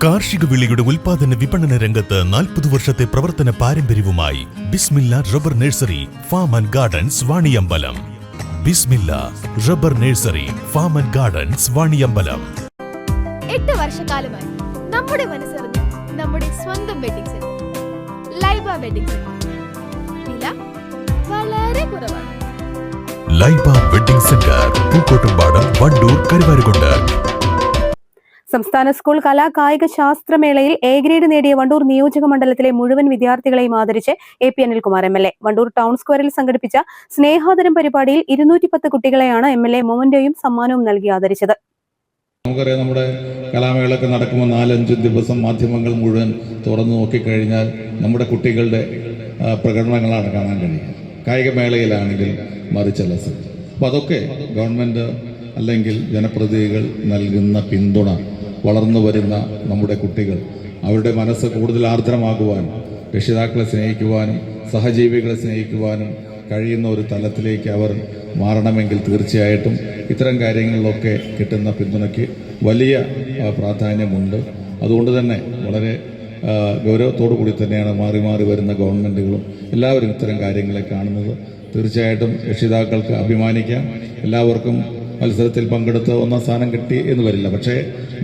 കാർഷിക വിളിയുടെ ഉൽപാദന വിപണന രംഗത്ത് 40 വർഷത്തെ പ്രവർത്തന പാരമ്പര്യവുമായി Bismillah rubber nursery farm and gardens Vaniyambalam. Bismillah rubber nursery farm and gardens Vaniyambalam. 8 വർഷക്കാലമായി നമ്മുടെ മനസ്സറിഞ്ഞ നമ്മുടെ സ്വന്തം wedding centre Laiba wedding centre. വില വളരെ കുറവാണ്. Laiba wedding centre, Pookkottumpadam, Wandoor, Karuvarakundu. സംസ്ഥാന സ്കൂൾ കലാ കായിക ശാസ്ത്രമേളയിൽ എ ഗ്രേഡ് നേടിയ വണ്ടൂർ നിയോജക മണ്ഡലത്തിലെ മുഴുവൻ വിദ്യാർത്ഥികളെയും ആദരിച്ച് A P. Anilkumar M L A. Wandoor town സ്ക്വയറിൽ സംഘടിപ്പിച്ച സ്നേഹാദരം പരിപാടിയിൽ 210 കുട്ടികളെയാണ് എം.എൽ.എ. മൊമന്റോയും സമ്മാനവും നൽകി ആദരിച്ചത്. നമുക്കറിയാം, നമ്മുടെ കലാമേളയൊക്കെ നടക്കുമ്പോൾ 4-5 ദിവസം മാധ്യമങ്ങൾ മുഴുവൻ തുറന്നു നോക്കിക്കഴിഞ്ഞാൽ നമ്മുടെ കുട്ടികളുടെ പ്രകടനങ്ങളാണ് കാണാൻ കഴിയുക. കായികമേളയിലാണെങ്കിൽ മറിച്ചല്ല. അപ്പോൾ അതൊക്കെ ഗവൺമെൻറ് അല്ലെങ്കിൽ ജനപ്രതിനിധികൾ നൽകുന്ന പിന്തുണ, വളർന്നു വരുന്ന നമ്മുടെ കുട്ടികൾ അവരുടെ മനസ്സ് കൂടുതൽ ആർദ്രമാകുവാനും രക്ഷിതാക്കളെ സ്നേഹിക്കുവാനും സഹജീവികളെ സ്നേഹിക്കുവാനും കഴിയുന്ന ഒരു തലത്തിലേക്ക് അവർ മാറണമെങ്കിൽ തീർച്ചയായിട്ടും ഇത്തരം കാര്യങ്ങളിലൊക്കെ കിട്ടുന്ന പിന്തുണയ്ക്ക് വലിയ പ്രാധാന്യമുണ്ട്. അതുകൊണ്ട് തന്നെ വളരെ ഗൗരവത്തോടു കൂടി തന്നെയാണ് മാറി മാറി വരുന്ന ഗവൺമെൻറ്റുകളും എല്ലാവരും ഇത്തരം കാര്യങ്ങളെ കാണുന്നത്. തീർച്ചയായിട്ടും രക്ഷിതാക്കൾക്ക് അഭിമാനിക്കാം. എല്ലാവർക്കും മത്സരത്തിൽ പങ്കെടുത്ത് 1ാം സ്ഥാനം കിട്ടി എന്ന് വരില്ല, പക്ഷേ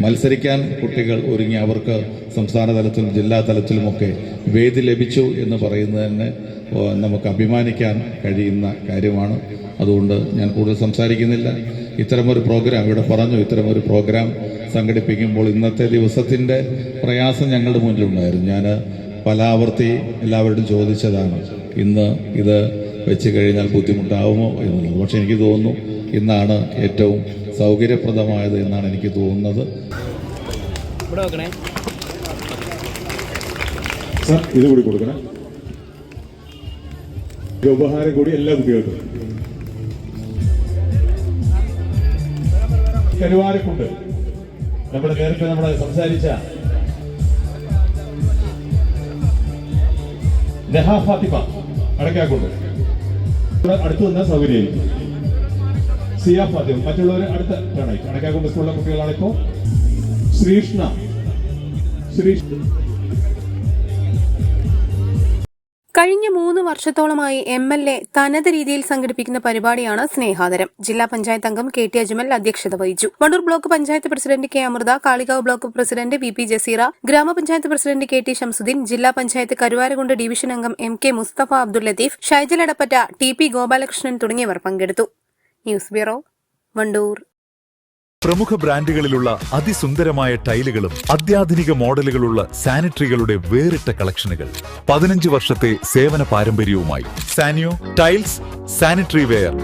മത്സരിക്കാൻ കുട്ടികൾ ഒരുങ്ങി അവർക്ക് സംസ്ഥാന തലത്തിലും ജില്ലാ തലത്തിലുമൊക്കെ വേദി ലഭിച്ചു എന്ന് പറയുന്നത് തന്നെ നമുക്ക് അഭിമാനിക്കാൻ കഴിയുന്ന കാര്യമാണ്. അതുകൊണ്ട് ഞാൻ കൂടുതൽ സംസാരിക്കുന്നില്ല. ഇത്തരമൊരു പ്രോഗ്രാം ഇവിടെ പറഞ്ഞു, ഇത്തരമൊരു പ്രോഗ്രാം സംഘടിപ്പിക്കുമ്പോൾ ഇന്നത്തെ ദിവസത്തിൻ്റെ പ്രയാസം ഞങ്ങളുടെ മുന്നിലുണ്ടായിരുന്നു. ഞാൻ പല ആവർത്തി എല്ലാവരോടും ചോദിച്ചതാണ്, ഇന്ന് ഇത് വെച്ച് കഴിഞ്ഞാൽ ബുദ്ധിമുട്ടാവുമോ എന്നുള്ളത്. പക്ഷെ എനിക്ക് തോന്നുന്നു ഇന്നാണ് ഏറ്റവും സൗകര്യപ്രദമായത് എന്നാണ് എനിക്ക് തോന്നുന്നത്. ഇത് കൂടി കൊടുക്കണേ, ഉപഹാരം കൂടി എല്ലാ കുട്ടികൾക്കും. കരുവാരക്കുണ്ട് നേരത്തെ നമ്മുടെ സംസാരിച്ച നെഹ ഫാത്തിമ അടക്കാക്കുണ്ട്. അടുത്ത് വന്ന സൗകര്യം സിയ ഫാത്തിമ, മറ്റുള്ളവർ അടുത്ത അടക്കാക്കുണ്ട് സ്കൂളിലെ കുട്ടികളാണ്. ഇപ്പോ ശ്രീഷ്ണ കഴിഞ്ഞ 3 വർഷത്തോളമായി എം.എൽ.എ. തനത് രീതിയിൽ സംഘടിപ്പിക്കുന്ന പരിപാടിയാണ് സ്നേഹാദരം. ജില്ലാ പഞ്ചായത്ത് അംഗം കെ.ടി. അജ്മൽ അധ്യക്ഷത വഹിച്ചു. Wandoor block panchayat president K. Amrutha, Kalikavu block president V P. Jaseera, ഗ്രാമപഞ്ചായത്ത് പ്രസിഡന്റ് കെ.ടി. ഷംസുദ്ദീൻ, ജില്ലാ പഞ്ചായത്ത് കരുവാരകുണ്ട് ഡിവിഷൻ അംഗം എം.കെ. മുസ്തഫ അബ്ദുൽ ലത്തീഫ്, ഷൈജൽ എടപ്പറ്റ, ടി.പി. ഗോപാലകൃഷ്ണൻ തുടങ്ങിയവർ പങ്കെടുത്തു. News bureau, Wandoor. പ്രമുഖ ബ്രാൻഡുകളിലുള്ള അതിസുന്ദരമായ ടൈലുകളും അത്യാധുനിക മോഡലുകളുള്ള സാനിറ്ററികളുടെ വേറിട്ട കളക്ഷനുകൾ 15 വർഷത്തെ സേവന പാരമ്പര്യവുമായി Saniyo tiles, sanitary ware,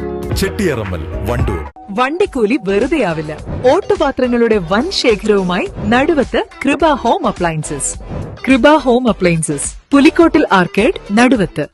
Chettiyarammal, Wandoor. വണ്ടിക്കൂലി വെറുതെയാവില്ല. ഓട്ടുപാത്രങ്ങളുടെ വൻ ശേഖരവുമായി Naduvath Kripa home appliances. Kripa home appliances, Pulikkottil arcade, നടുവത്ത്.